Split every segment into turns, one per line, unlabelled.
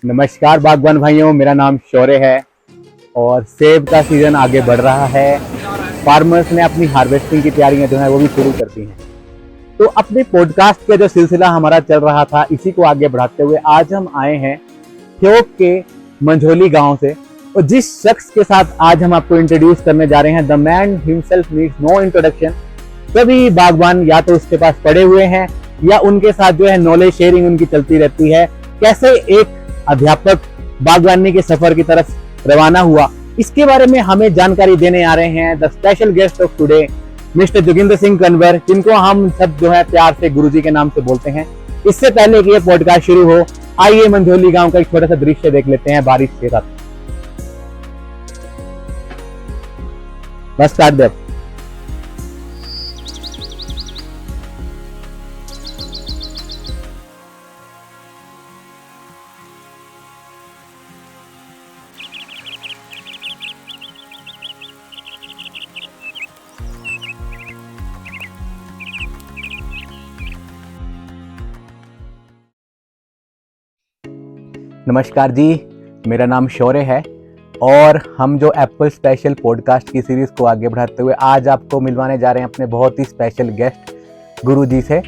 नमस्कार बागवान भाइयों, मेरा नाम शौर्य है और सेब का सीजन आगे बढ़ रहा है। फार्मर्स ने अपनी हार्वेस्टिंग की तैयारियां जो है वो भी शुरू कर दी हैं। तो अपने पॉडकास्ट का जो सिलसिला हमारा चल रहा था, इसी को आगे बढ़ाते हुए आज हम आए हैं ठियोग के मंझोली गांव से। और जिस शख्स के साथ आज हम आपको इंट्रोड्यूस करने जा रहे हैं, the man himself needs no introduction. सभी बागवान या तो उसके पास पड़े हुए हैं या उनके साथ जो है नॉलेज शेयरिंग उनकी चलती रहती है। कैसे एक अध्यापक बागवानी के सफर की तरफ रवाना हुआ, इसके बारे में हमें जानकारी देने आ रहे हैं the special guest of today, mister Joginder Singh Kanwar, जिनको हम सब जो है प्यार से गुरुजी के नाम से बोलते हैं। इससे पहले कि ये पॉडकास्ट शुरू हो, आइए मंझोली गांव का एक छोटा सा दृश्य देख लेते हैं बारिश के साथ। बस स्टार्ट दे। नमस्कार जी, मेरा नाम शौर्य है और हम जो एप्पल स्पेशल पॉडकास्ट की सीरीज को आगे बढ़ाते हुए आज आपको मिलवाने जा रहे हैं अपने बहुत ही स्पेशल गेस्ट गुरुजी से।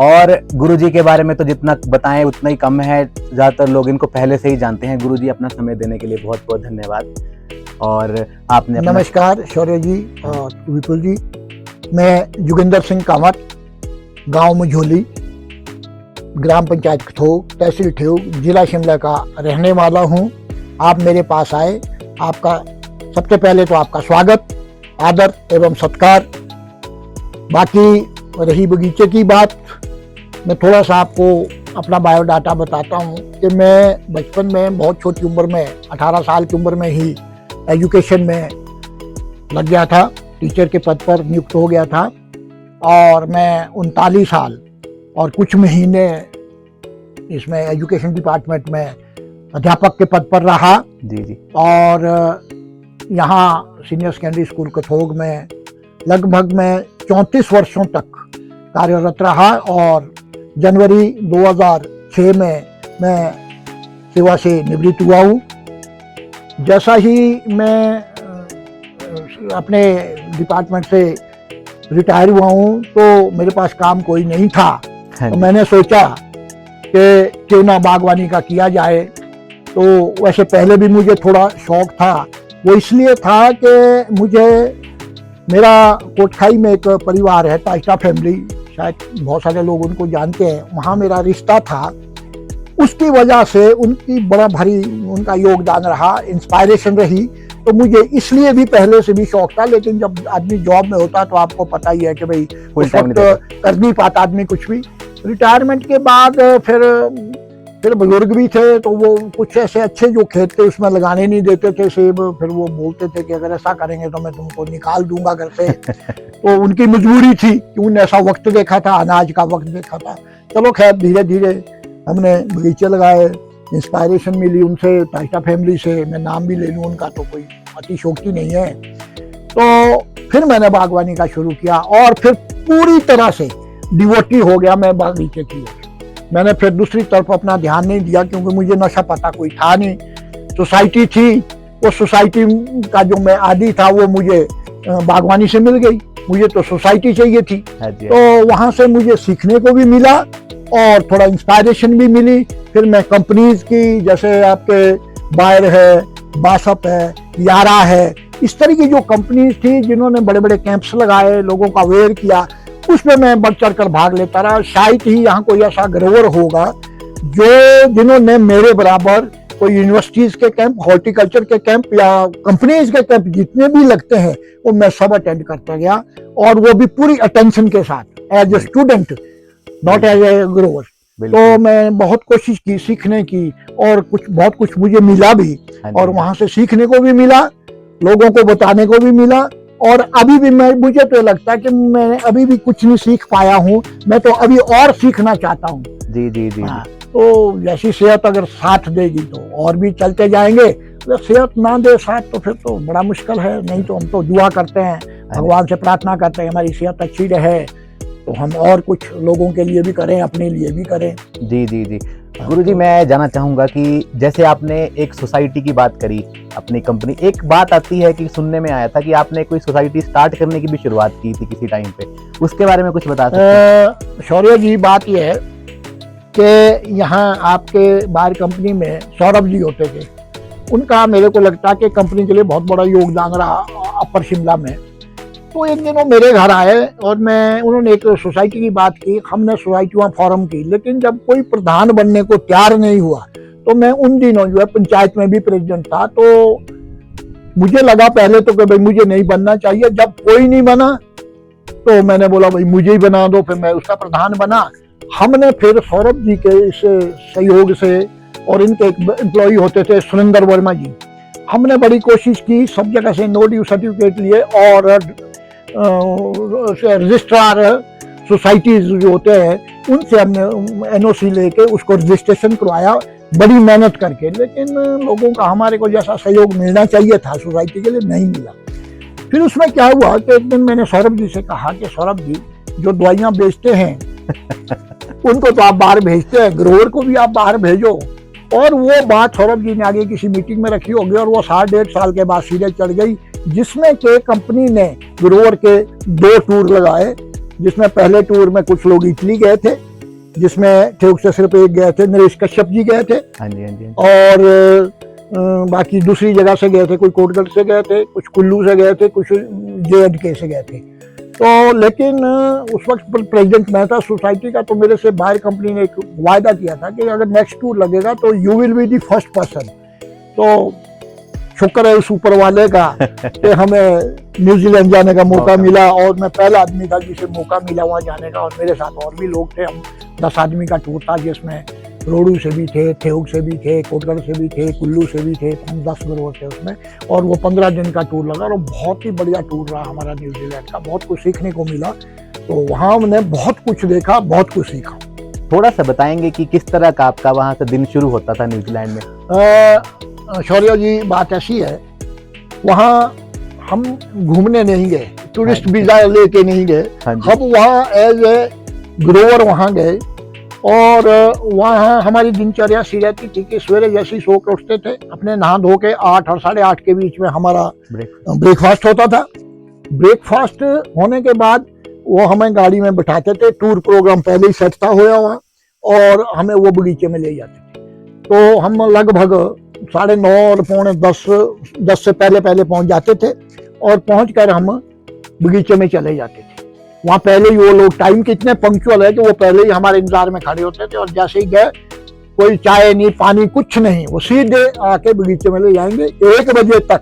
और गुरुजी के बारे में तो जितना बताएं उतना ही कम है, ज़्यादातर लोग इनको पहले से ही जानते हैं। गुरुजी, अपना समय देने के लिए बहुत बहुत धन्यवाद। और आपने
नमस्कार शौर्य जी और विपुल जी, मैं जोगिंदर सिंह कामत, गांव मंझोली, ग्राम पंचायत ठियोग, तहसील ठियोग, जिला शिमला का रहने वाला हूं। आप मेरे पास आए, आपका सबसे पहले तो आपका स्वागत, आदर एवं सत्कार। बाकी रही बगीचे की बात, मैं थोड़ा सा आपको अपना बायोडाटा बताता हूं कि मैं बचपन में बहुत छोटी उम्र में 18 साल की उम्र में ही एजुकेशन में लग गया था, टीचर के पद पर नियुक्त हो गया था। और मैं 39 साल और कुछ महीने इसमें एजुकेशन डिपार्टमेंट में अध्यापक के पद पर रहा।
जी। और
यहाँ सीनियर सेकेंडरी स्कूल ठियोग में लगभग मैं 34 वर्षों तक कार्यरत रहा और जनवरी 2006 में मैं सेवा से निवृत्त हुआ हूँ। जैसा ही मैं अपने डिपार्टमेंट से रिटायर हुआ हूँ तो मेरे पास काम कोई नहीं था। तो मैंने सोचा कि क्यों ना बागवानी का किया जाए। तो वैसे पहले भी मुझे थोड़ा शौक था, वो इसलिए था कि मुझे मेरा कोटखाई में एक परिवार है, ताइस्टा फैमिली, शायद बहुत सारे लोग उनको जानते हैं, वहाँ मेरा रिश्ता था। उसकी वजह से उनकी बड़ा भारी उनका योगदान रहा, इंस्पायरेशन रही। तो मुझे इसलिए भी पहले से भी शौक था। लेकिन जब आदमी जॉब में होता तो आपको पता ही है कि भाई उस वक्त कर नहीं पाता आदमी कुछ भी। रिटायरमेंट के बाद फिर बुजुर्ग भी थे, तो वो कुछ ऐसे अच्छे जो खेत थे उसमें लगाने नहीं देते थे सेब। फिर वो बोलते थे कि अगर ऐसा करेंगे तो मैं तुमको निकाल दूंगा घर से। तो उनकी मजबूरी थी कि उन्होंने ऐसा वक्त देखा था, अनाज का वक्त देखा था। चलो खैर, धीरे धीरे हमने बगीचे लगाए, इंस्पायरेशन मिली उनसे, ताइस्टा फैमिली से। मैं नाम भी ले लूँ उनका तो कोई अतिशोक्ति नहीं है। तो फिर मैंने बागवानी का शुरू किया और फिर पूरी तरह से डिवोटी हो गया मैं बागीचे की। मैंने फिर दूसरी तरफ अपना ध्यान नहीं दिया क्योंकि मुझे नशा पता कोई था नहीं। सोसाइटी थी, वो सोसाइटी का जो मैं आदी था वो मुझे बागवानी से मिल गई। मुझे तो सोसाइटी चाहिए थी। तो वहाँ से मुझे सीखने को भी मिला और थोड़ा इंस्पायरेशन भी मिली। फिर मैं कंपनीज की, जैसे आपके बायर है, बासप है, यारा है, इस तरह की जो कंपनीज थी जिन्होंने बड़े बड़े कैंप्स लगाए, लोगों का अवेयर किया, उसमें मैं बढ़ चढ़ कर भाग लेता रहा। शायद ही यहाँ कोई ऐसा ग्रोवर होगा जिन्होंने मेरे बराबर कोई यूनिवर्सिटीज के कैंप, हॉर्टिकल्चर के कैंप या कंपनीज के कैंप जितने भी लगते हैं वो मैं सब अटेंड करता गया। और वो भी पूरी अटेंशन के साथ, as a student, not as a grower. तो मैं बहुत कोशिश की सीखने की और बहुत कुछ मुझे मिला भी। और वहां से सीखने को भी मिला, लोगों को बताने को भी मिला। और अभी भी मुझे तो लगता है कि मैं अभी भी कुछ नहीं सीख पाया हूँ। मैं तो अभी और सीखना चाहता हूँ।
जी।
तो जैसी सेहत अगर साथ देगी तो और भी चलते जाएंगे। अगर सेहत ना दे साथ तो फिर तो बड़ा मुश्किल है। नहीं तो हम तो दुआ करते हैं, भगवान से प्रार्थना करते हैं हमारी सेहत अच्छी रहे तो हम और कुछ लोगों के लिए भी करें, अपने लिए भी करें।
जी। गुरुजी, मैं जानना चाहूंगा कि जैसे आपने एक सोसाइटी की बात करी अपनी कंपनी, एक बात आती है कि सुनने में आया था कि आपने कोई सोसाइटी स्टार्ट करने की भी शुरुआत की थी किसी टाइम पे, उसके बारे में कुछ बता सकते हैं?
शौर्य जी, बात यह है कि यहाँ आपके बाहर कंपनी में सौरभ जी होते थे, उनका मेरे को लगता है कि कंपनी के लिए बहुत बड़ा योगदान रहा अपर शिमला में। तो एक दिन वो मेरे घर आए और उन्होंने एक सोसाइटी की बात की, हमने सोसाइटी वहाँ फॉर्म की, लेकिन जब कोई प्रधान बनने को तैयार नहीं हुआ तो मैं उन दिनों जो है पंचायत में भी प्रेसिडेंट था, तो मुझे लगा पहले तो कि भाई मुझे नहीं बनना चाहिए। जब कोई नहीं बना तो मैंने बोला भाई मुझे ही बना दो, फिर मैं उसका प्रधान बना। हमने फिर सौरभ जी के इस सहयोग से, और इनके एक एम्प्लॉई होते थे सुरेंद्र वर्मा जी, हमने बड़ी कोशिश की, सब जगह से नो ड्यू सर्टिफिकेट लिए और रजिस्ट्रार सोसाइटीज जो होते हैं उनसे हमने एनओसी लेके उसको रजिस्ट्रेशन करवाया, बड़ी मेहनत करके। लेकिन लोगों का हमारे को जैसा सहयोग मिलना चाहिए था सोसाइटी के लिए नहीं मिला। फिर उसमें क्या हुआ कि एक दिन मैंने सौरभ जी से कहा कि सौरभ जी, जो दवाइयाँ बेचते हैं उनको तो आप बाहर भेजते हैं, ग्रोवर को भी आप बाहर भेजो। और वो बात सौरभ जी ने आगे किसी मीटिंग में रखी होगी और वो 1.5 साल के बाद सीधे चढ़ गई, जिसमें के कंपनी ने ग्रोवर के 2 टूर लगाए। जिसमें पहले टूर में कुछ लोग इटली गए थे, जिसमें ठेक से सिर्फ एक गए थे, नरेश कश्यप जी गए थे।
हाँ जी, हाँ जी।
और बाकी दूसरी जगह से गए थे, कोई कोटगढ़ से गए थे, कुछ कुल्लू से गए थे, कुछ JNK से गए थे। तो लेकिन उस वक्त प्रेसिडेंट मैं था सोसाइटी का, तो मेरे से बाहर कंपनी ने एक वायदा किया था कि अगर नेक्स्ट टूर लगेगा तो you will be the first person. तो शुक्र है उस ऊपर वाले का कि हमें न्यूजीलैंड जाने का मौका मिला, और मैं पहला आदमी था जिसे मौका मिला वहाँ जाने का। और मेरे साथ और भी लोग थे, हम 10 आदमी का टूर था, जिसमें रोडू से भी थे, ठेउक से भी थे, कोटगढ़ से भी थे, कुल्लू से भी थे, हम 10 ग्रोवर थे उसमें। और वो 15 दिन का टूर लगा और बहुत ही बढ़िया टूर रहा हमारा न्यूजीलैंड का, बहुत कुछ सीखने को मिला। तो वहाँ हमने बहुत कुछ देखा, बहुत कुछ सीखा।
थोड़ा सा बताएंगे कि किस तरह का आपका वहाँ से दिन शुरू होता था न्यूजीलैंड में?
शौर्य जी, बात ऐसी है, वहाँ हम घूमने नहीं गए, टूरिस्ट वीजा लेके नहीं गए, हम वहाँ एज ए ग्रोवर वहाँ गए। और वहाँ हमारी दिनचर्या सी रहती थी कि सवेरे जैसे ही सो के उठते थे, अपने नहा धो के 8 और 8:30 के बीच में हमारा ब्रेकफास्ट होता था। ब्रेकफास्ट होने के बाद वो हमें गाड़ी में बिठाते थे, टूर प्रोग्राम पहले ही सेट था होया हुआ, और हमें वो बगीचे में ले जाते थे। तो हम लगभग 9:30 और 9:45 से पहले पहुंच जाते थे, और पहुंचकर हम बगीचे में चले जाते थे। वहाँ पहले ही वो लोग टाइम कितने पंक्चुअल है कि वो पहले ही हमारे इंतजार में खड़े होते थे, और जैसे ही गए कोई चाय नहीं, पानी कुछ नहीं, वो सीधे आके बगीचे में ले जाएंगे। 1 बजे तक,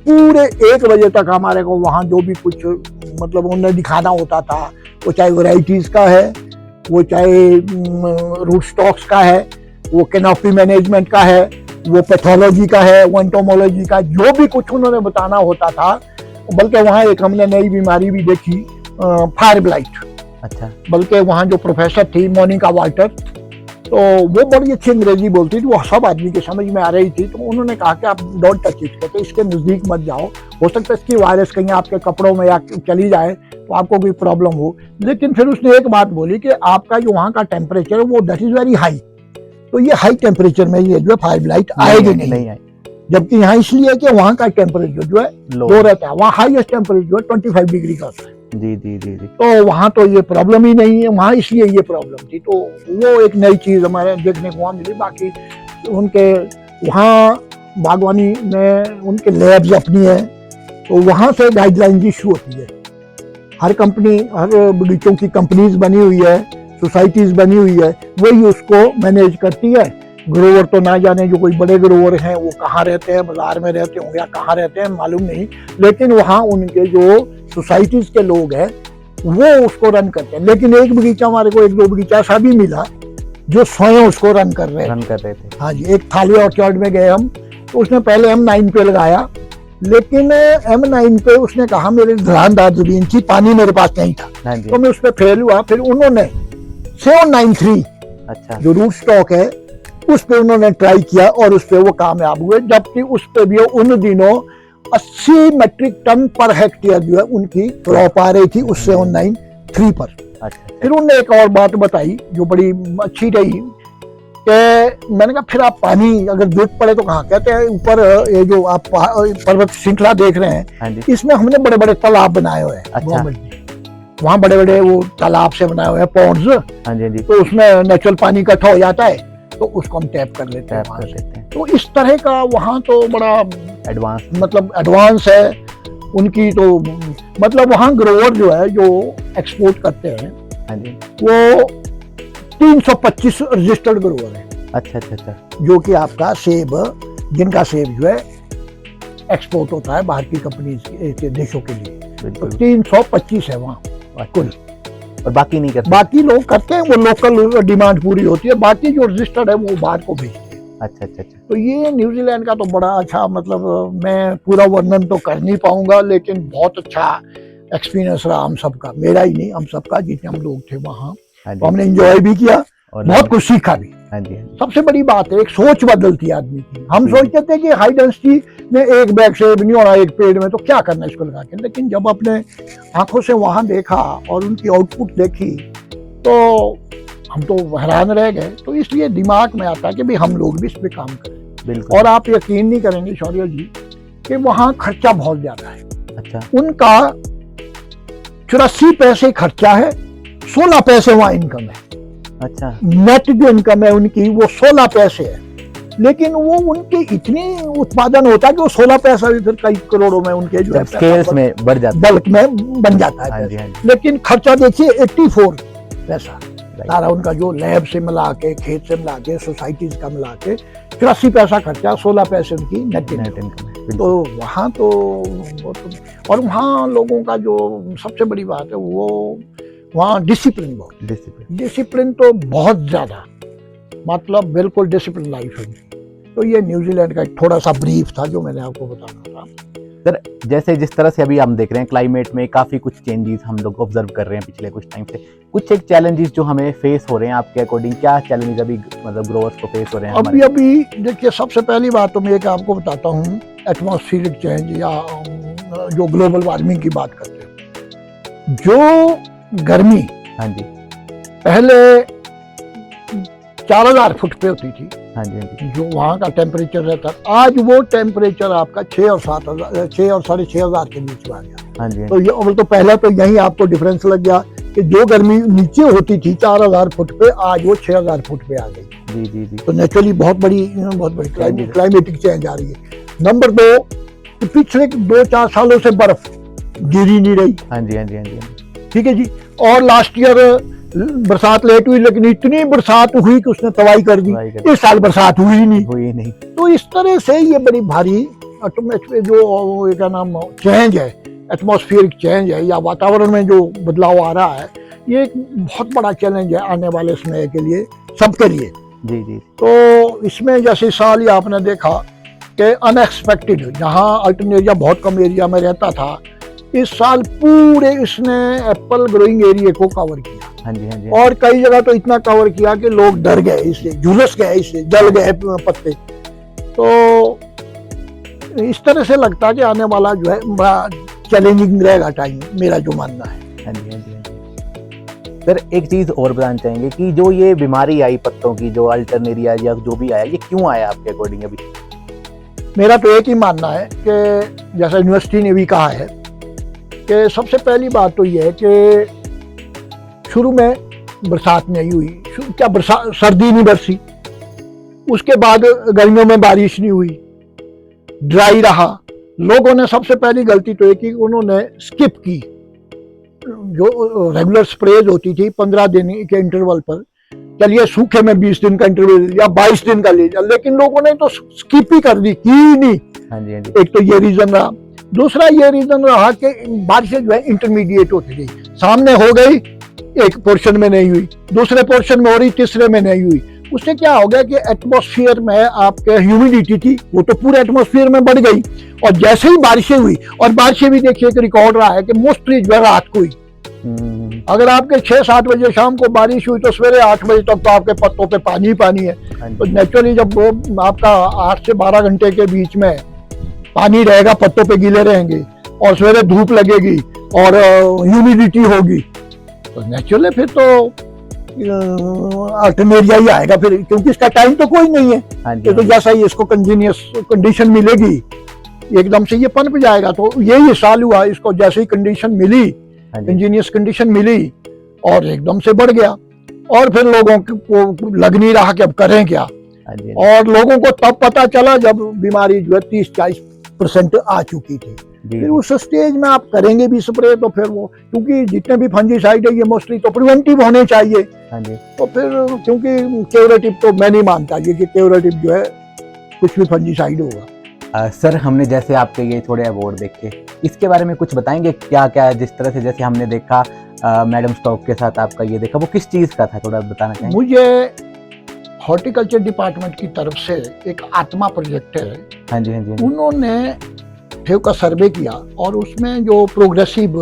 पूरे 1 बजे तक हमारे को वहाँ जो भी कुछ मतलब उन्हें दिखाना होता था, वो चाहे वैरायटीज का है, वो चाहे रूट स्टॉक्स का है, वो कैनोपी मैनेजमेंट का है, वो पैथोलॉजी का है, वो एंटोमोलॉजी का, जो भी कुछ उन्होंने बताना होता था। बल्कि वहाँ एक हमने नई बीमारी भी देखी, फायर ब्लाइट। अच्छा। बल्कि वहाँ जो प्रोफेसर थी मोनिका वाल्टर, तो वो बड़ी अच्छी अंग्रेजी बोलती थी, वो सब आदमी के समझ में आ रही थी। तो उन्होंने कहा कि आप डोंट टच इट, कहते इसके नज़दीक मत जाओ, हो सकता है इसकी वायरस कहीं आपके कपड़ों में या चली जाए तो आपको कोई प्रॉब्लम हो। लेकिन फिर उसने एक बात बोली कि आपका जो वहाँ का टेम्परेचर है वो दैट इज़ वेरी हाई, तो ये हाई टेम्परेचर में ये जो है फायर ब्लाइट आएगी नहीं आए। जबकि यहाँ इसलिए कि वहाँ का टेम्परेचर जो है लो रहता है, वहाँ हाईएस्ट टेम्परेचर जो है 25 डिग्री का होता है। जी जी जी जी। तो वहाँ तो ये प्रॉब्लम ही नहीं है, वहाँ इसलिए ये प्रॉब्लम थी। तो वो एक नई चीज़ हमारे देखने को वहाँ मिली। बाकी उनके वहाँ बागवानी में उनके लैब्स अपनी है, तो वहाँ से गाइडलाइन इशू होती है। हर कंपनी, हर बगीचों की कंपनीज बनी हुई है, सोसाइटीज बनी हुई है, वही उसको मैनेज करती है। ग्रोवर तो ना जाने जो कोई बड़े ग्रोवर हैं वो कहाँ रहते हैं, बाजार में रहते होंगे या कहाँ रहते हैं मालूम नहीं, लेकिन वहाँ उनके जो सोसाइटीज के लोग हैं वो उसको रन करते हैं। लेकिन एक बगीचा हमारे को 1-2 बगीचा ऐसा भी मिला जो स्वयं उसको रन कर रहे थे। हाँ जी, एक थाली ऑर्चार्ड में गए हम, तो उसने पहले M9 पे लगाया, लेकिन M9 पे उसने कहा मेरी धरानदार जमीन थी, पानी मेरे पास नहीं था, तो मैं उस पर फेल हुआ। फिर उन्होंने 793 अच्छा जो रूट स्टॉक है उस पे उन्होंने ट्राई किया और उस पे वो कामयाब हुए। जबकि उस पे भी उन दिनों 80 मेट्रिक टन पर हेक्टेयर जो है उनकी क्रॉप आ रही थी उस 793 पर। अच्छा। फिर उन्होंने एक और बात बताई जो बड़ी अच्छी रही कि मैंने कहा फिर आप पानी अगर जरूरत पड़े तो कहाँ, कहते हैं ऊपर ये जो आप पर्वत श्रृंखला देख रहे हैं,
हाँ जी,
इसमें हमने बड़े बड़े तालाब बनाए हुए हैं।
अच्छा।
वहाँ बड़े बड़े वो तालाब से बनाए हुए हैं पॉन्ड्स,
हाँ जी, हाँ जी,
तो उसमें नेचुरल पानी इकट्ठा हो जाता है, तो उसको हम टैप कर लेते हैं
टैप
वहाँ
कर
से।
लेते हैं,
तो इस तरह का वहाँ तो बड़ा
एडवांस।
मतलब एडवांस है उनकी, तो मतलब वहाँ ग्रोवर जो है जो एक्सपोर्ट करते हैं
हाँ जी,
वो 325 रजिस्टर्ड ग्रोवर है,
अच्छा अच्छा अच्छा,
जो कि आपका सेब, जिनका सेब जो है एक्सपोर्ट होता है बाहर की कंपनी के देशों के लिए, तो
बिल्कुल।
325 है वहाँ कुल।
और बाकी नहीं करते?
बाकी लोग करते हैं, वो लोकल डिमांड पूरी होती है, बाकी जो रजिस्टर्ड है वो बाहर को भेजते हैं।
अच्छा अच्छा अच्छा,
तो ये न्यूजीलैंड का तो बड़ा अच्छा, मतलब मैं पूरा वर्णन तो कर नहीं पाऊंगा, लेकिन बहुत अच्छा एक्सपीरियंस रहा हम सबका, मेरा ही नहीं, हम सबका, जितने हम लोग थे वहाँ।
हाँ
तो
जी,
हमने एंजॉय भी किया,
और
बहुत कुछ सीखा भी।
हाँ जी, हाँ जी,
सबसे बड़ी बात है, एक सोच बदलती है आदमी की। हम
जी।
सोचते थे कि हाई डेंसिटी में एक बैग सेब नहीं होना एक पेड़ में, तो क्या करना इसको लगा के, लेकिन जब अपने आंखों से वहां देखा और उनकी आउटपुट देखी तो हम तो हैरान रह गए। तो इसलिए दिमाग में आता है कि भाई हम लोग भी इस पे काम करें।
बिल्कुल।
और आप यकीन नहीं करेंगे शौर्य जी कि वहाँ खर्चा बहुत ज्यादा है।
अच्छा,
उनका 84 पैसे खर्चा है, 16 पैसे वहाँ इनकम है।
अच्छा,
नेट जो इनकम है उनकी वो 16 पैसे है, लेकिन वो उनके इतनी उत्पादन होता है कि वो 16 पैसा भी फिर कई करोड़ों में उनके जो है
स्केल्स में बढ़ जाता है।
बल्क में बन जाता है।
हाँ जी, हाँ जी,
लेकिन खर्चा देखिए 84 पैसा
राइट,
सारा उनका, जो लैब से मिला के, खेत से मिला के, सोसाइटीज का मिला के 84 पैसा खर्चा, 16 पैसे उनकी नेट
नेट
इनकम।
इनकम है,
तो वहाँ तो और वहाँ लोगों का जो सबसे बड़ी बात है वो वहाँ डिसिप्लिन, बहुत
डिसिप्लिन।
डिसिप्लिन तो बहुत ज्यादा, मतलब बिल्कुल डिसिप्लिन लाइफ है। तो ये न्यूजीलैंड का एक थोड़ा सा ब्रीफ था जो मैंने आपको बताना था।
सर, जैसे जिस तरह से अभी हम देख रहे हैं क्लाइमेट में काफ़ी कुछ चेंजेस हम लोग ऑब्जर्व कर रहे हैं पिछले कुछ टाइम से, कुछ एक चैलेंजेस जो हमें फेस हो रहे हैं, आपके अकॉर्डिंग क्या चैलेंजेस अभी मतलब ग्रोवर्स को फेस हो रहे हैं
अभी अभी देखिए, सबसे पहली बात तो मैं एक आपको बताता हूँ, एटमॉस्फेरिक चेंज या जो ग्लोबल वार्मिंग की बात करते हैं, जो गर्मी
हाँ जी,
पहले 4000 फुट पे होती थी,
हाँ जी, हाँ जी,
जो वहाँ का टेम्परेचर रहता, आज वो टेम्परेचर आपका 6 और 7,000, 6 और 6,500 के बीच में आ गया।
हाँ जी,
तो ये अव्वल तो पहले तो यही आपको डिफरेंस लग गया कि जो गर्मी नीचे होती थी 4000 फुट पे, आज वो 6000 फुट पे आ गई।
जी जी जी,
तो नेचुरली बहुत बड़ी क्लाइमेटिक चेंज आ रही है। नंबर 2, कि पिछले 2-4 सालों से बर्फ गिरी नहीं रही।
हाँ जी, हाँ जी, हाँ जी,
ठीक है जी। और लास्ट ईयर बरसात लेट हुई, लेकिन इतनी बरसात हुई कि उसने तबाही कर दी। इस साल बरसात हुई ही नहीं।
हुई नहीं।
तो इस तरह से ये बड़ी भारी जो क्या नाम चेंज है, एटमॉस्फेरिक चेंज है या वातावरण में जो बदलाव आ रहा है, ये एक बहुत बड़ा चैलेंज है आने वाले समय के लिए, सबके लिए।
जी जी,
तो इसमें जैसे साल ही आपने देखा कि अनएक्सपेक्टेड, जहाँ अल्टन एरिया बहुत कम एरिया में रहता था, इस साल पूरे इसने एप्पल ग्रोइंग एरिया को कवर किया।
हाँ जी, हाँ जी,
और कई जगह तो इतना कवर किया कि लोग डर गए, इससे झुलस गए, इससे जल गए पत्ते। तो इस तरह से लगता है कि आने वाला जो है बड़ा चैलेंजिंग रहेगा टाइम, मेरा जो मानना है।
हाँ जी, हाँ जी, हाँ जी। सर, एक चीज और बताना चाहेंगे कि जो ये बीमारी आई पत्तों की, जो अल्टरनेरिया या जो भी आया, ये क्यों आया आपके अकॉर्डिंग? अभी
मेरा तो एक ही मानना है कि जैसा यूनिवर्सिटी ने भी कहा है कि सबसे पहली बात तो ये है कि शुरू में बरसात नहीं हुई, क्या बरसात, सर्दी नहीं बरसी, उसके बाद गर्मियों में बारिश नहीं हुई, ड्राई रहा। लोगों ने सबसे पहली गलती तो ये की, उन्होंने स्किप की, जो रेगुलर स्प्रेज होती थी 15 दिन के इंटरवल पर, चलिए सूखे में 20 दिन का इंटरवल या 22 दिन का ले, लेकिन लोगों ने तो स्किप ही कर दी, की नहीं।
हाँ जी, हाँ जी,
एक तो ये रीजन रहा। दूसरा ये रीजन रहा कि बारिशें जो है इंटरमीडिएट होती गई, सामने हो गई, एक पोर्शन में नहीं हुई, दूसरे पोर्शन में हो रही, तीसरे में नहीं हुई। उससे क्या हो गया कि एटमॉस्फेयर में आपके ह्यूमिडिटी थी, वो तो पूरे एटमॉस्फेयर में बढ़ गई। और जैसे ही बारिशें हुई, और बारिशें भी देखिए एक रिकॉर्ड रहा है कि मोस्टली जो है रात को हुई। अगर आपके 6-7 बजे शाम को बारिश हुई तो सवेरे 8 बजे तक तो आपके पत्तों पे पानी ही पानी है। तो नेचुरली जब आपका 8 से 12 घंटे के बीच में पानी रहेगा, पत्तों पे गीले रहेंगे, और सवेरे धूप लगेगी और ह्यूमिडिटी होगी, तो नेचुरली फिर तो अल्टरनेरिया ही आएगा फिर, क्योंकि इसका टाइम तो कोई नहीं है।
हाँ जी,
ये तो जैसा ही इसको कंटिन्यूअस कंडीशन मिलेगी एकदम से ये पनप जाएगा। तो यही साल हुआ, इसको जैसे ही कंडीशन मिली,
हाँ जी,
कंटिन्यूअस कंडीशन मिली और एकदम से बढ़ गया। और फिर लोगों को लग नहीं रहा कि अब करें क्या।
हाँ जी,
और लोगों को तब पता चला जब बीमारी जो है 30-40% आ चुकी थी।
जी,
फिर उस स्टेज में आप करेंगे भी स्प्रे तो फिर वो, क्योंकि जितने भी फंजीसाइड है ये मोस्टली तो प्रिवेंटिव होने चाहिए।
हाँ जी।
तो फिर क्योंकि क्यूरेटिव तो मैं नहीं मानता ये कि क्यूरेटिव जो है कुछ भी फंजीसाइड होगा।
सर, हमने जैसे आपके ये थोड़े अवार्ड देखे, इसके बारे में कुछ बताएंगे क्या क्या, जिस तरह से जैसे हमने देखा मैडम स्टॉक के साथ आपका ये देखा, वो किस चीज़ का था, थोड़ा बताना चाहेंगे?
मुझे हॉर्टिकल्चर डिपार्टमेंट की तरफ से एक आत्मा प्रोजेक्ट है,
हाँ जी, हाँ जी, हाँ जी।
उन्होंने सेब का सर्वे किया और उसमें जो प्रोग्रेसिव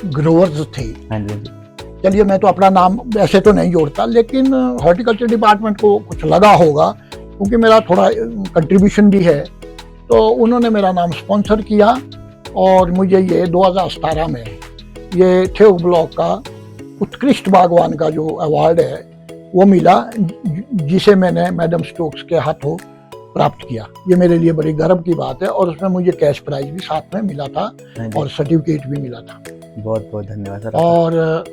ग्रोवर्स थे,
हाँ जी, हाँ जी।
चलिए मैं तो अपना नाम ऐसे तो नहीं जोड़ता, लेकिन हॉर्टिकल्चर डिपार्टमेंट को कुछ लगा होगा क्योंकि मेरा थोड़ा कंट्रीब्यूशन भी है, तो उन्होंने मेरा नाम स्पॉन्सर किया और मुझे ये 2017 में ये ठेउक ब्लॉक का उत्कृष्ट बागवान का जो अवार्ड है वो मिला, जिसे मैंने मैडम स्टोक्स के हाथों प्राप्त किया। ये मेरे लिए बड़ी गर्व की बात है और उसमें मुझे कैश प्राइज भी साथ में मिला था
हाँ जी।
और सर्टिफिकेट भी मिला था।
बहुत बहुत धन्यवाद सर।
और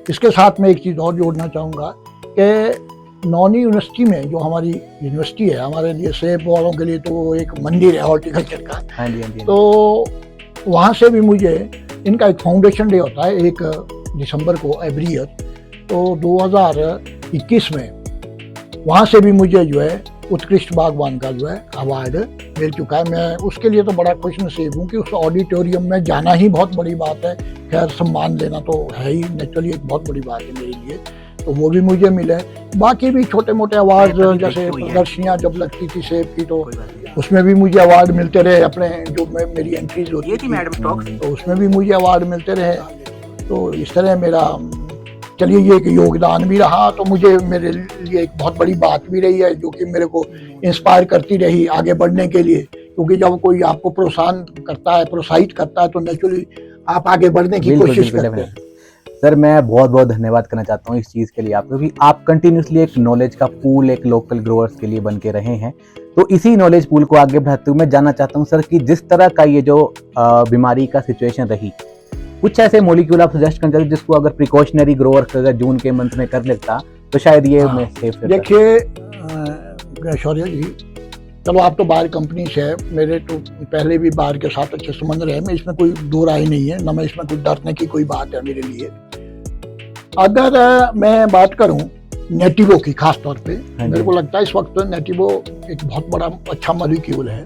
इसके साथ में एक चीज़ और जोड़ना चाहूँगा कि नौनी यूनिवर्सिटी में, जो हमारी यूनिवर्सिटी है, हमारे लिए सेब वालों के लिए तो एक मंदिर है हॉर्टिकल्चर का,
हाँ जी, हाँ जी।
तो वहाँ से भी मुझे, इनका एक फाउंडेशन डे होता है 1 दिसंबर को एवरी ईयर, तो 2021 में वहाँ से भी मुझे जो है उत्कृष्ट बागवान का जो है अवार्ड मिल चुका है। मैं उसके लिए तो बड़ा खुश नसीब हूँ कि उस ऑडिटोरियम में जाना ही बहुत बड़ी बात है। खैर, सम्मान लेना तो है ही नेचुरली एक बहुत बड़ी बात है मेरे लिए, तो वो भी मुझे मिले। बाकी भी छोटे मोटे अवार्ड, जैसे प्रदर्शनियाँ जब लगती थी सेब की तो उसमें भी मुझे अवार्ड मिलते रहे, अपने जो मेरी एंट्रीज होती थी मैडम स्टॉक्स, तो उसमें भी मुझे अवार्ड मिलते रहे। तो इस तरह मेरा, चलिए ये एक योगदान भी रहा, तो मुझे, मेरे लिए एक बहुत बड़ी बात भी रही है जो कि मेरे को इंस्पायर करती रही आगे बढ़ने के लिए, क्योंकि जब कोई आपको प्रोत्साहन करता है, प्रोत्साहित करता है, तो नेचुरली आप आगे बढ़ने की कोशिश करते हैं।
सर, मैं बहुत बहुत धन्यवाद करना चाहता हूँ इस चीज़ के लिए आपको, भी आप कंटिन्यूसली एक नॉलेज का पूल एक लोकल ग्रोअर्स के लिए बन के रहे हैं। तो इसी नॉलेज पूल को आगे बढ़ाते हुए मैं जानना चाहता हूँ सर कि जिस तरह का ये जो बीमारी का सिचुएशन रही, कुछ ऐसे मॉलिक्यूल आप सजेस्ट करना चाहते जिसको अगर प्रिकॉशनरी ग्रोअर अगर जून के मंथ में कर लेता तो शायद ये मैं सेफ रहता।
देखिए शौर्य जी, चलो आप तो बाहर कंपनी से है, मेरे तो पहले भी बाहर के साथ अच्छे संबंध रहे, मैं इसमें कोई दो राय नहीं है, ना मैं इसमें कोई डरने की कोई बात है मेरे लिए। अगर मैं बात करूं नेटिवो की खास तौर पे, मेरे को लगता है इस वक्त तो नेटिवो एक बहुत बड़ा अच्छा मॉलिक्यूल है,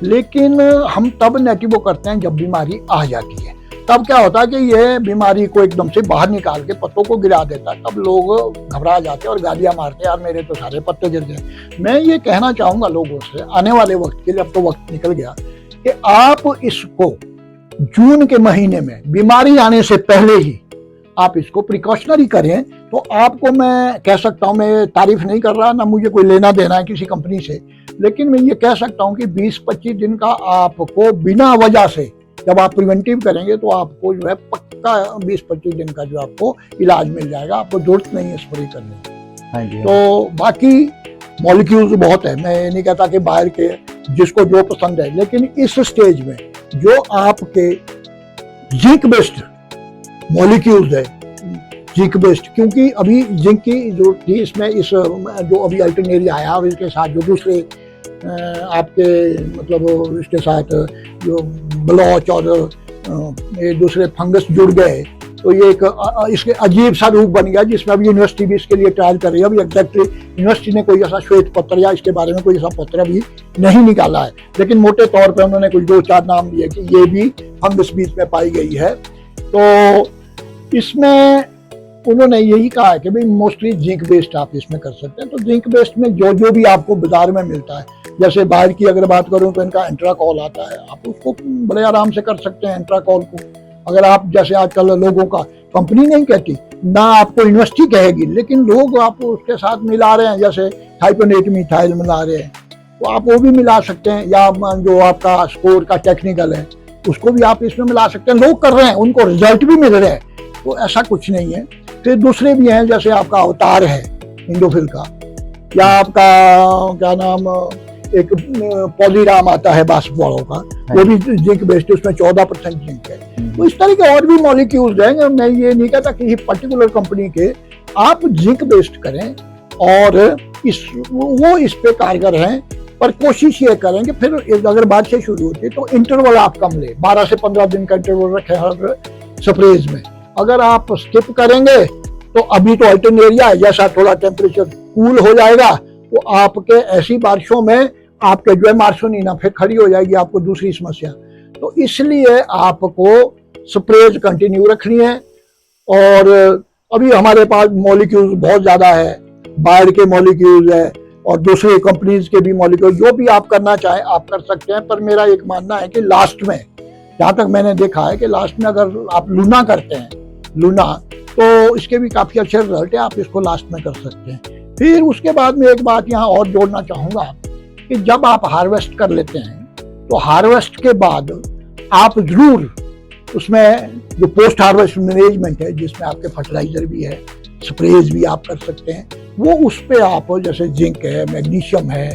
लेकिन हम तब नेटिवो करते हैं जब बीमारी आ जाती है। तब क्या होता है कि ये बीमारी को एकदम से बाहर निकाल के पत्तों को गिरा देता है, तब लोग घबरा जाते हैं और गालियां मारते हैं, यार मेरे तो सारे पत्ते गिर गए। मैं ये कहना चाहूंगा लोगों से आने वाले वक्त के लिए, अब तो वक्त निकल गया, कि आप इसको जून के महीने में बीमारी आने से पहले ही आप इसको प्रिकॉशनरी करें, तो आपको मैं कह सकता हूं, मैं तारीफ नहीं कर रहा, ना मुझे कोई लेना देना है किसी कंपनी से, लेकिन मैं ये कह सकता हूं कि 20-25 दिन का आपको बिना वजह से जब आप प्रिवेंटिव करेंगे तो आपको जो है पक्का 20-25 दिन का जो आपको इलाज मिल जाएगा, आपको जरूरत नहीं है स्प्रे करने की।
हाँ जी।
तो बाकी मॉलिक्यूल्स बहुत है, मैं ये नहीं कहता कि बाहर के जिसको जो पसंद है, लेकिन इस स्टेज में जो आपके जिंक बेस्ड मॉलिक्यूल्स है, जिंक बेस्ड, क्योंकि अभी जिंक की जरूरत थी इसमें, इस जो अभी अल्टरनेरिया आया और इसके साथ जो दूसरे आपके मतलब इसके साथ जो ब्लॉच और ये दूसरे फंगस जुड़ गए, तो ये एक इसके अजीब सा रूप बन गया, जिसमें अभी यूनिवर्सिटी भी इसके लिए ट्रायल कर रही है। अभी एग्जैक्टली यूनिवर्सिटी ने कोई ऐसा श्वेत पत्र या इसके बारे में कोई ऐसा पत्र अभी नहीं निकाला है, लेकिन मोटे तौर पे उन्होंने कुछ 2-4 नाम दिए कि ये भी फंगस बीज में पाई गई है। तो इसमें उन्होंने यही कहा है कि भाई मोस्टली जिंक बेस्ड आप इसमें कर सकते हैं। तो जिंक बेस्ड में जो जो भी आपको बाजार में मिलता है, जैसे बाहर की अगर बात करूं तो इनका एंट्राकॉल आता है, आप उसको बड़े आराम से कर सकते हैं एंट्राकॉल को। अगर आप जैसे आजकल लोगों का, कंपनी नहीं कहती ना, आपको यूनिवर्सिटी कहेगी, लेकिन लोग आप उसके साथ मिला रहे हैं, जैसे थाइकोनेट मिथाइल मिला रहे हैं, तो आप वो भी मिला सकते हैं, या जो आपका स्कोर का टेक्निकल है उसको भी आप इसमें मिला सकते हैं। लोग कर रहे हैं, उनको रिजल्ट भी मिल रहे हैं, तो ऐसा कुछ नहीं है। फिर दूसरे भी हैं, जैसे आपका अवतार है इंडोफिल का, या आपका क्या नाम एक पॉलीराम आता है बास्केटबॉलों का, वो भी जिंक बेस्ड, उसमें 14% जिंक है। तो इस तरह के और भी मॉलिक्यूल्स हैं। मैं ये नहीं कहता कि पर्टिकुलर कंपनी के आप जिंक बेस्ड करें और इस पे कारगर हैं, पर कोशिश ये करें कि फिर अगर बारिश शुरू होती है तो इंटरवल आप कम ले, 12 से 15 दिन का इंटरवल रखें हर स्प्रेज में। अगर आप स्किप करेंगे तो अभी तो अल्टरनेरिया है, जैसा थोड़ा टेम्परेचर कूल हो जाएगा तो आपके ऐसी बारिशों में आपके जो है मार्सोनीना फिर खड़ी हो जाएगी, आपको दूसरी समस्या। तो इसलिए आपको स्प्रेज कंटिन्यू रखनी है। और अभी हमारे पास मॉलिक्यूल्स बहुत ज़्यादा है, बायर के मॉलिक्यूल्स है और दूसरी कंपनीज के भी मॉलिक्यूल, जो भी आप करना चाहें आप कर सकते हैं। पर मेरा एक मानना है कि लास्ट में, जहाँ तक मैंने देखा है कि लास्ट में अगर आप लूना करते हैं, लूना, तो इसके भी काफ़ी अच्छे रिजल्ट है, आप इसको लास्ट में कर सकते हैं। फिर उसके बाद में एक बात यहाँ और जोड़ना चाहूँगा कि जब आप हार्वेस्ट कर लेते हैं तो हार्वेस्ट के बाद आप जरूर उसमें जो पोस्ट हार्वेस्ट मैनेजमेंट है, जिसमें आपके फर्टिलाइजर भी है, स्प्रेज भी आप कर सकते हैं, वो उस पे आप जैसे जिंक है, मैग्नीशियम है,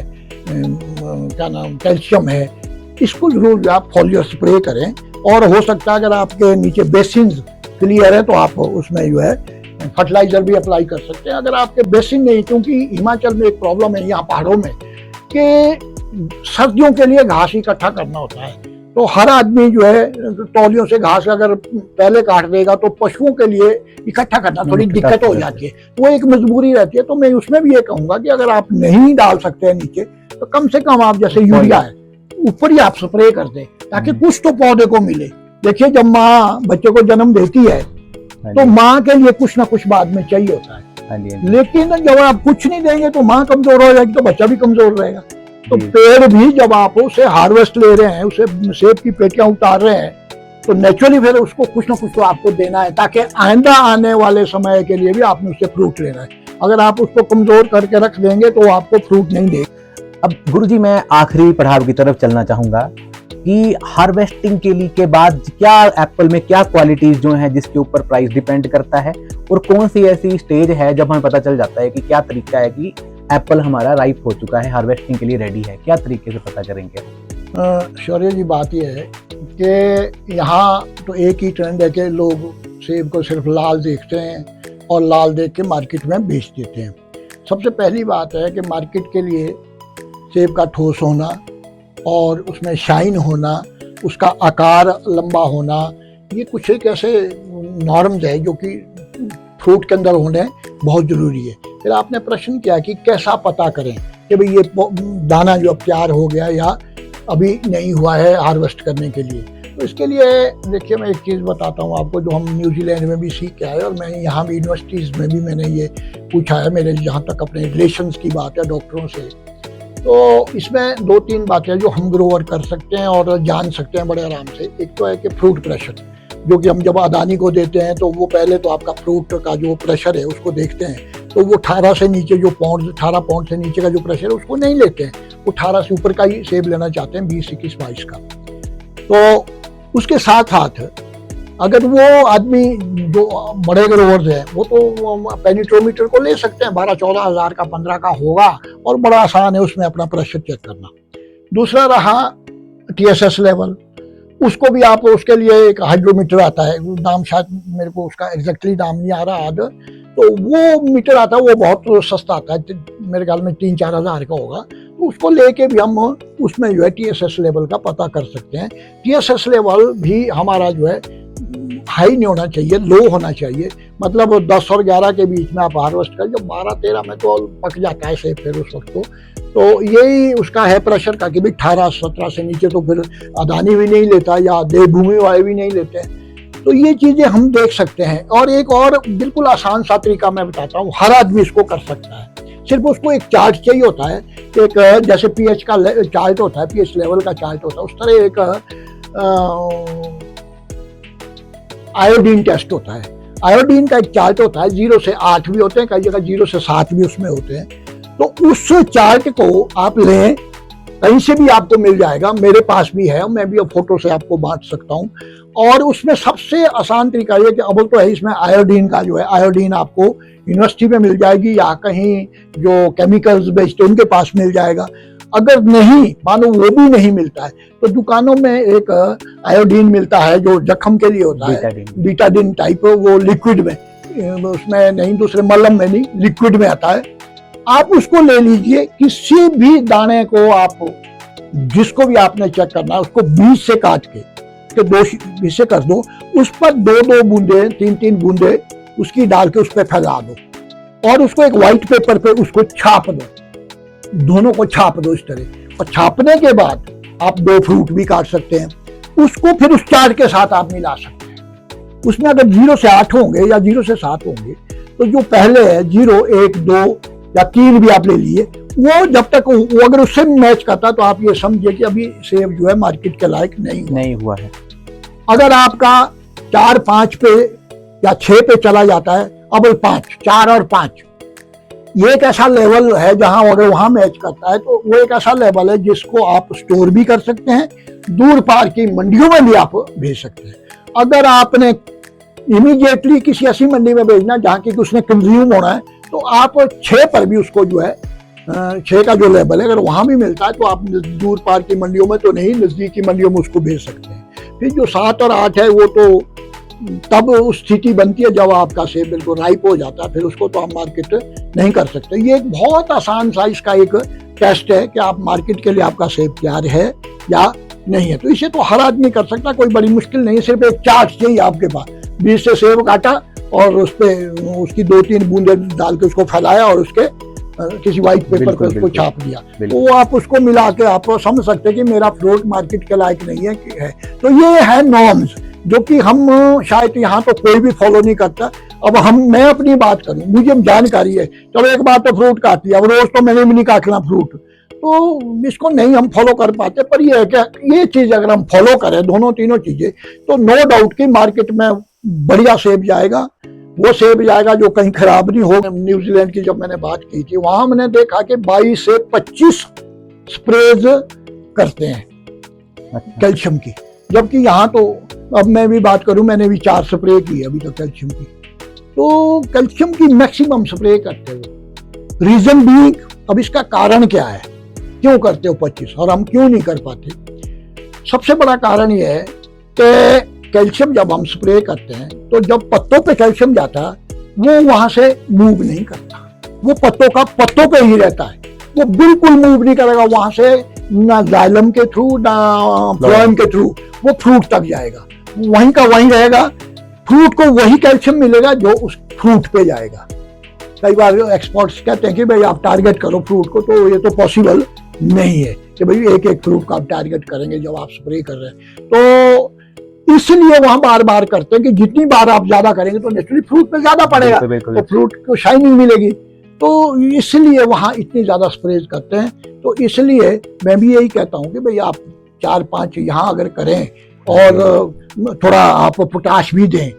क्या नाम कैल्शियम है, इसको जरूर आप फॉलियर स्प्रे करें। और हो सकता है अगर आपके नीचे बेसिन क्लियर है तो आप उसमें जो है फर्टिलाइजर भी अप्लाई कर सकते हैं। अगर आपके बेसिन नहीं, क्योंकि हिमाचल में एक प्रॉब्लम है यहाँ पहाड़ों में कि सर्दियों के लिए घास इकट्ठा करना होता है, तो हर आदमी जो है तौलियों से घास अगर पहले काट देगा तो पशुओं के लिए इकट्ठा करना थोड़ी दिक्कत हो जाती है, वो एक मजबूरी रहती है। तो मैं उसमें भी ये कहूँगा कि अगर आप नहीं डाल सकते हैं नीचे, तो कम से कम आप जैसे यूरिया है ऊपर ही आप स्प्रे कर दें, ताकि कुछ तो पौधे को मिले। देखिए जब माँ बच्चे को जन्म देती है तो माँ के लिए कुछ ना कुछ बाद में चाहिए होता है, लेकिन जब आप कुछ नहीं देंगे तो माँ कमजोर हो जाएगी तो बच्चा भी कमजोर रहेगा। तो पेड़ भी जब आप उसे हार्वेस्ट ले रहे हैं, उसे सेब की पेटियां उतार रहे हैं, तो नेचुरली फिर उसको कुछ ना कुछ तो आपको देना है, ताकि आइंदा आने वाले समय के लिए भी आपने उससे फ्रूट लेना है। अगर आप उसको कमजोर करके रख देंगे तो आपको फ्रूट नहीं देगा।
अब गुरुजी मैं आखिरी पड़ाव की तरफ चलना चाहूंगा कि हार्वेस्टिंग के लिए के बाद क्या एप्पल में क्या क्वालिटीज जो हैं जिसके ऊपर प्राइस डिपेंड करता है, और कौन सी ऐसी स्टेज है जब हमें पता चल जाता है कि क्या तरीका है कि एप्पल हमारा राइप हो चुका है, हार्वेस्टिंग के लिए रेडी है, क्या तरीके से पता करेंगे?
शौर्य जी बात यह है कि यहाँ तो एक ही ट्रेंड है कि लोग सेब को सिर्फ लाल देखते हैं और लाल देख के मार्केट में बेच देते हैं। सबसे पहली बात है कि मार्केट के लिए सेब का ठोस होना और उसमें शाइन होना, उसका आकार लंबा होना, ये कुछ एक ऐसे नॉर्म्स है जो कि फ्रूट के अंदर होने बहुत ज़रूरी है। फिर आपने प्रश्न किया कि कैसा पता करें कि भाई ये दाना जो अब तैयार हो गया या अभी नहीं हुआ है हार्वेस्ट करने के लिए। तो इसके लिए देखिए मैं एक चीज़ बताता हूँ आपको, जो हम न्यूजीलैंड में भी सीख के आए और मैं यहाँ भी यूनिवर्सिटीज़ में भी मैंने ये पूछा है, मेरे जहाँ तक अपने रिलेशंस की बात है डॉक्टरों से। तो इसमें 2-3 बातें जो हम ग्रोवर कर सकते हैं और जान सकते हैं बड़े आराम से। एक तो है कि फ्रूट प्रेशर, जो कि हम जब अदानी को देते हैं तो वो पहले तो आपका फ्रूट का जो प्रेशर है उसको देखते हैं, तो वो 18 से नीचे जो 18 पाउंड से नीचे का जो प्रेशर है उसको नहीं लेते हैं, वो 18 से ऊपर का ही सेब लेना चाहते हैं, 20, 21, 22 का। तो उसके साथ साथ अगर वो आदमी जो बड़े ग्रोवर्स हैं वो तो पेनिट्रोमीटर को ले सकते हैं, 12-14 हज़ार का 15 का होगा और बड़ा आसान है उसमें अपना प्रेशर चेक करना। दूसरा रहा TSS लेवल, उसको भी आप उसके लिए एक हाइड्रोमीटर आता है, नाम शायद मेरे को उसका एग्जैक्टली नाम नहीं आ रहा याद, तो वो मीटर आता है, वो बहुत सस्ता आता है, मेरे ख्याल में 3-4 हज़ार का होगा। तो उसको लेके भी हम उसमें जो है TSS लेवल का पता कर सकते हैं। TSS लेवल भी हमारा जो है हाई नहीं होना चाहिए, लो होना चाहिए, मतलब 10 और 11 के बीच में आप हार्वेस्ट करें। जब 12-13 में तो पक जाता है सेब फिर उस वक्त तो यही उसका है प्रेशर का कि भाई 18-17 से नीचे तो फिर अदानी भी नहीं लेता या देवभूमि वाले भी नहीं लेते। तो ये चीज़ें हम देख सकते हैं। और एक और बिल्कुल आसान सा तरीका मैं बताता हूँ, हर आदमी इसको कर सकता है, सिर्फ उसको एक चार्ट चाहिए होता है, एक जैसे pH का चार्ट होता है, pH लेवल का चार्ट होता है, उस तरह एक आयोडीन टेस्ट होता है, आयोडीन का एक चार्ट होता है, 0 से 8 भी होते हैं, कई जगह 0 से 7 भी उसमें होते हैं। तो उस चार्ट को आप लें कहीं से भी आपको मिल जाएगा, मेरे पास भी है, मैं भी अब फोटो से आपको बांट सकता हूँ। और उसमें सबसे आसान तरीका ये कि अब तो है इसमें आयोडीन का जो है, आयोडीन आपको यूनिवर्सिटी में मिल जाएगी या कहीं जो केमिकल्स बेचते उनके पास मिल जाएगा। अगर नहीं, मानो वो भी नहीं मिलता है, तो दुकानों में एक आयोडीन मिलता है जो जख्म के लिए होता है, बीटाडिन टाइप, वो लिक्विड में, उसमें नहीं, दूसरे मलम में नहीं, लिक्विड में आता है। आप उसको ले लीजिए, किसी भी दाने को आप, जिसको भी आपने चेक करना है, उसको बीच से काट के दो हिस्से कर दो, उस पर 2-2 बूंदे, 3-3 बूंदे उसकी डाल के उस पर फैला दो और उसको एक व्हाइट पेपर पे उसको छाप दो, दोनों को छाप दो इस तरह। और छापने के बाद आप 2 फ्रूट भी काट सकते हैं, उसको फिर उस चार्ट के साथ आप मिला सकते हैं। उसमें अगर 0 से 8 होंगे या 0 से 7 होंगे, तो जो पहले है 0, 1, 2 या 3 भी आप ले लिए, वो जब तक वो अगर उससे मैच करता तो आप ये समझिए कि अभी सेब जो है मार्केट के लायक नहीं हुआ है। अगर आपका 4, 5 पे या 6 पे चला जाता है, अब 5, 4 और 5 ये एक ऐसा लेवल है जहां अगर वहां मैच करता है तो वो एक ऐसा लेवल है जिसको आप स्टोर भी कर सकते हैं, दूर पार की मंडियों में भी आप भेज सकते हैं। अगर आपने इमीडिएटली किसी ऐसी मंडी में भेजना जहां की उसने कंज्यूम होना है, तो आप 6 पर भी उसको जो है 6 का जो लेवल है, अगर वहां भी मिलता है तो आप दूर पार की मंडियों में तो नहीं, नजदीक की मंडियों में उसको भेज सकते हैं। फिर जो 7 और 8 है वो तो तब उस स्थिति बनती है जब आपका सेब बिल्कुल राइप हो जाता है, फिर उसको तो आप मार्केट नहीं कर सकते। ये एक बहुत आसान सा इसका एक टेस्ट है कि आप मार्केट के लिए आपका सेब तैयार है या नहीं है। तो इसे तो हर आदमी कर सकता, कोई बड़ी मुश्किल नहीं है, सिर्फ एक चार्ट चाहिए आपके पास। बीच से सेब काटा और उस पे उसकी 2-3 बूंदे डाल के उसको फैलाया और उसके किसी व्हाइट पेपर पर उसको छाप दिया, तो आप उसको मिला के आप समझ सकते हैं कि मेरा फ्रूट मार्केट के लायक नहीं है। तो ये है नॉर्म्स जो कि हम शायद यहाँ तो कोई भी फॉलो नहीं करता। अब मैं अपनी बात करूं, मुझे जानकारी है, चलो एक बार तो फ्रूट काट लिया, अब रोज तो मैंने भी नहीं काटना फ्रूट, तो इसको नहीं हम फॉलो कर पाते। पर ये है कि ये चीज अगर हम फॉलो करें, दोनों तीनों चीजें, तो नो डाउट कि मार्केट में बढ़िया सेब जाएगा। वो सेब जाएगा जो कहीं खराब नहीं हो। न्यूजीलैंड की जब मैंने बात की थी, वहां मैंने देखा कि 22 से 25 स्प्रेज करते हैं कैल्शियम की, जबकि यहाँ तो, अब मैं भी बात करूं, मैंने भी 4 स्प्रे की है अभी तक कैल्शियम की। तो कैल्शियम की मैक्सिमम स्प्रे करते हो। रीजन बीइंग, अब इसका कारण क्या है, क्यों करते हो 25 और हम क्यों नहीं कर पाते? सबसे बड़ा कारण यह है कि कैल्शियम जब हम स्प्रे करते हैं तो जब पत्तों पे कैल्शियम जाता है, वो वहां से मूव नहीं करता, वो पत्तों पे ही रहता है, वो बिल्कुल मूव नहीं करेगा वहां से, ना जाइलम के थ्रू ना फ्लोएम के थ्रू, वो फ्रूट तक जाएगा, वहीं का वहीं रहेगा। फ्रूट को वही कैल्शियम मिलेगा जो उस फ्रूट पे जाएगा। कई बार एक्सपर्ट्स कहते हैं कि भाई आप टारगेट करो फ्रूट को, तो ये तो पॉसिबल नहीं है कि भाई एक फ्रूट का आप टारगेट करेंगे जब आप स्प्रे कर रहे हैं। तो इसलिए वहां बार बार करते हैं कि जितनी बार आप ज्यादा करेंगे तो नेचुरली फ्रूट पे ज्यादा पड़ेगा, तो फ्रूट को शाइनिंग मिलेगी, तो इसलिए वहां इतनी ज्यादा स्प्रेज करते हैं। तो इसलिए मैं भी यही कहता हूं कि भाई आप 4-5 यहाँ अगर करें और थोड़ा आप पोटाश भी दें,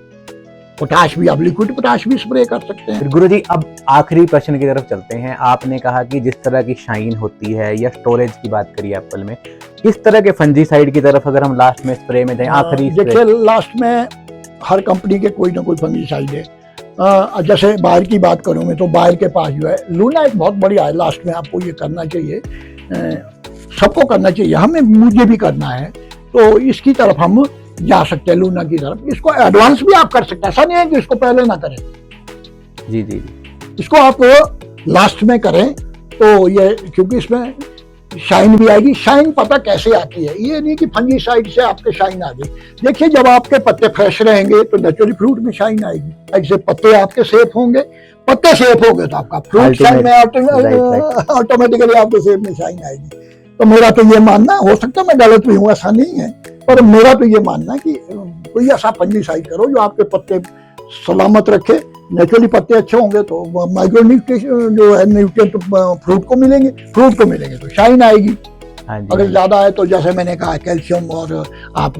पोटाश भी, आप लिक्विड पोटाश भी स्प्रे कर सकते हैं।
गुरुजी, अब आखिरी प्रश्न की तरफ चलते हैं। आपने कहा कि जिस तरह की शाइन होती है या स्टोरेज की बात करी एप्पल में, किस तरह के फंजीसाइड की तरफ अगर हम लास्ट में स्प्रे में दें, आखिरी
देखिए लास्ट में हर कंपनी के कोई ना कोई फंजीसाइड है। जैसे बायर की बात करूं मैं, तो बायर के पास जो है लूना एक बहुत बढ़िया है, लास्ट में आपको ये करना चाहिए, सबको करना चाहिए, हमें, मुझे भी करना है, तो इसकी तरफ हम जा सकते हैं, लूना की तरफ। इसको एडवांस भी आप कर सकते हैं, ऐसा नहीं है कि इसको पहले ना करें।
जी,
इसको आप लास्ट में करें तो ये, क्योंकि इसमें शाइन भी आएगी। शाइन पता कैसे आती है, ये नहीं कि फंजीसाइड से आपके शाइन आ गई। देखिए जब आपके पत्ते फ्रेश रहेंगे तो नेचुरली फ्रूट में शाइन आएगी। ऐसे पत्ते आपके सेफ होंगे, पत्ते सेफ होंगे तो आपका फ्रूट शाइन में ऑटोमेटिकली आपके सेब में शाइन आएगी। तो मेरा तो ये मानना, हो सकता है मैं गलत भी हूँ, ऐसा नहीं है, पर मेरा तो ये मानना कि कोई ऐसा फंजीसाइड करो जो आपके पत्ते सलामत रखे। नेचुरली पत्ते अच्छे होंगे तो माइक्रो न्यूट्रिशन जो है न्यूट्रिएंट फ्रूट को मिलेंगे, तो शाइन आएगी। अगर ज्यादा है तो जैसे मैंने कहा कैल्शियम और आप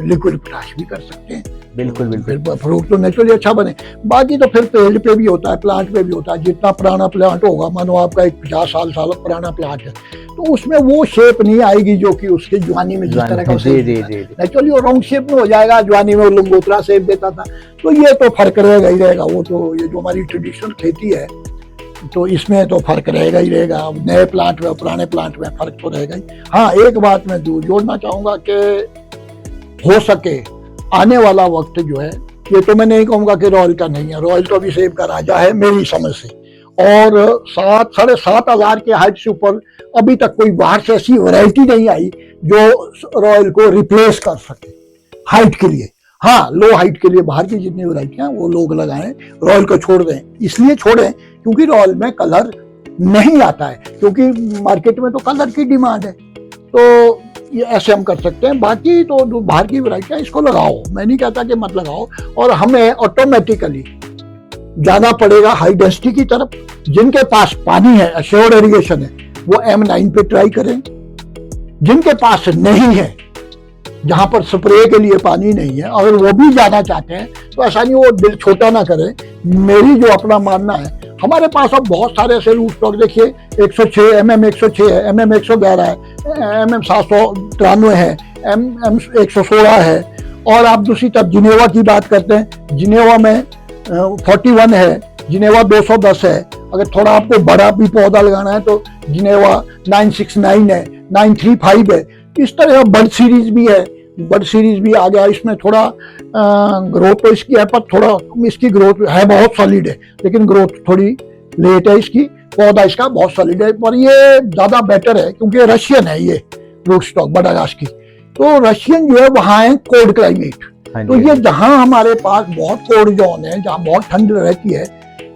लिक्विड पोटाश भी कर सकते हैं।
बिल्कुल बिल्कुल।
फिर फ्रूट तो नेचुरली अच्छा बने। बाकी तो फिर पेड़ पे भी होता है, प्लांट पे भी होता है। जितना पुराना प्लांट होगा, मानो आपका एक 50 साल पुराना प्लांट है, तो उसमें वो शेप नहीं आएगी जो कि उसके जवानी में जिस तरह का
जी जी जी।
नेचुरली वो राउंड शेप में हो जाएगा। जवानी में वो लंगोतरा शेप देता था। तो ये तो फर्क रहेगा ही रहेगा। वो तो ये जो हमारी ट्रेडिशनल खेती है, तो इसमें तो फर्क रहेगा ही रहेगा। नए प्लांट में और पुराने प्लांट में फर्क तो रहेगा ही। हाँ, एक बात मैं जोड़ना चाहूंगा कि हो सके आने वाला वक्त जो है, ये तो मैं नहीं कहूंगा कि रॉयल का नहीं है, रॉयल तो अभी सेब का राजा है मेरी समझ से। और 7,500 के हाइट से ऊपर अभी तक कोई बाहर से ऐसी वैरायटी नहीं आई जो रॉयल को रिप्लेस कर सके हाइट के लिए। हाँ, लो हाइट के लिए बाहर की जितनी वैरायटियां वो लोग लगाएं, रॉयल को छोड़ दें। इसलिए छोड़ें क्योंकि रॉयल में कलर नहीं आता है, क्योंकि मार्केट में तो कलर की डिमांड है। तो ये ऐसे हम कर सकते हैं। बाकी तो जो बाहर की वैरायटियां, इसको लगाओ, मैं नहीं कहता कि मत लगाओ। और हमें ऑटोमेटिकली जाना पड़ेगा हाई डेंसिटी की तरफ। जिनके पास पानी है, एश्योर्ड इरिगेशन है, वो M9 पे ट्राई करें। जिनके पास नहीं है, जहां पर स्प्रे के लिए पानी नहीं है, अगर वो भी जाना चाहते हैं तो ऐसा नहीं, वो दिल छोटा ना करें। मेरी जो अपना मानना है, हमारे पास अब बहुत सारे ऐसे रूट स्टॉक देखिए, 106 MM 106 है, MM 111 है, MM 793 है, MM 116 है। और आप दूसरी तरफ जिनेवा की बात करते हैं, जिनेवा में 41 है, जिनेवा 210 है। अगर थोड़ा आपको बड़ा भी पौधा लगाना है तो जिनेवा 969 है, 935 है। इस तरह बर्ड सीरीज भी है, बर्ड सीरीज भी आ गया। इसमें थोड़ा ग्रोथ तो इसकी है, पर थोड़ा इसकी ग्रोथ है बहुत सॉलिड है, लेकिन ग्रोथ थोड़ी लेट है इसकी। पौधा इसका बहुत सॉलिड है, पर ये ज्यादा बेटर है क्योंकि रशियन है ये रूट स्टॉक बडागास्की। तो रशियन जो है वहाँ है कोल्ड क्लाइमेट। तो ये जहाँ हमारे पास बहुत कोल्ड जोन है, जहाँ बहुत ठंड रहती है,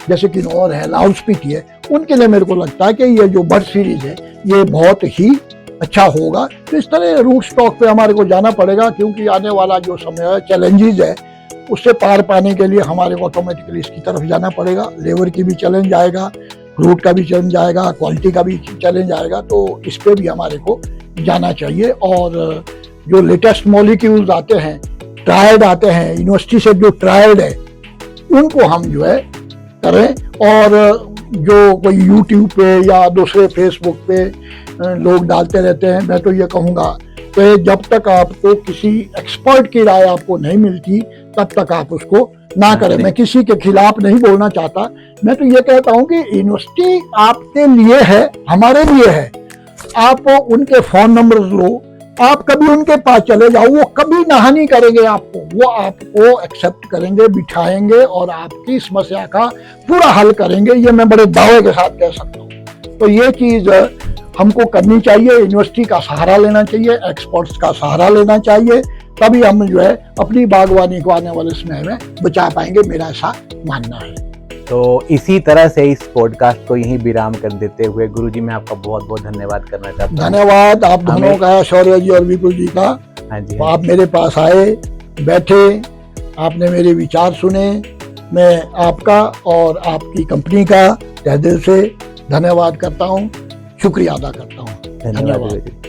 जैसे किन्नौर है, लाहौल स्पीति है, उनके लिए मेरे को लगता है कि ये जो बर्ड सीरीज है ये बहुत ही अच्छा होगा। तो इस तरह रूट स्टॉक पे हमारे को जाना पड़ेगा, क्योंकि आने वाला जो समय है, चैलेंजेस है, उससे पार पाने के लिए हमारे को ऑटोमेटिकली इसकी तरफ जाना पड़ेगा। लेबर की भी चैलेंज आएगा, रूट का भी चैलेंज आएगा, क्वालिटी का भी चैलेंज आएगा। तो इस पे भी हमारे को जाना चाहिए। और जो लेटेस्ट मॉलिक्यूल्स आते हैं, ट्रायड आते हैं, यूनिवर्सिटी से जो ट्रायड है, उनको हम जो है करें। और जो कोई यूट्यूब पे या दूसरे फेसबुक पे लोग डालते रहते हैं, मैं तो ये कहूँगा कि जब तक आपको किसी एक्सपर्ट की राय आपको नहीं मिलती, तब तक आप उसको ना करें। मैं किसी के खिलाफ नहीं बोलना चाहता, मैं तो ये कहता हूँ कि यूनिवर्सिटी आपके लिए है, हमारे लिए है। आप उनके फोन नंबर लो, आप कभी उनके पास चले जाओ, वो कभी ना नहीं करेंगे आपको, वो आपको एक्सेप्ट करेंगे, बिठाएंगे और आपकी समस्या का पूरा हल करेंगे। ये मैं बड़े दावे के साथ कह सकता हूँ। तो ये चीज हमको करनी चाहिए, यूनिवर्सिटी का सहारा लेना चाहिए, एक्सपर्ट्स का सहारा लेना चाहिए, तभी हम जो है अपनी बागवानी को आने वाले समय में बचा पाएंगे, मेरा ऐसा मानना है।
तो इसी तरह से इस पॉडकास्ट को यहीं विराम कर देते हुए गुरुजी मैं आपका बहुत बहुत धन्यवाद करना चाहता हूँ।
धन्यवाद आप दोनों का, शौर्य जी और विपुल जी का।
हाँ जी,
आप मेरे पास आए, बैठे, आपने मेरे विचार सुने। मैं आपका और आपकी कंपनी का तहे दिल से धन्यवाद करता हूँ, शुक्रिया अदा करता हूँ।
धन्यवाद।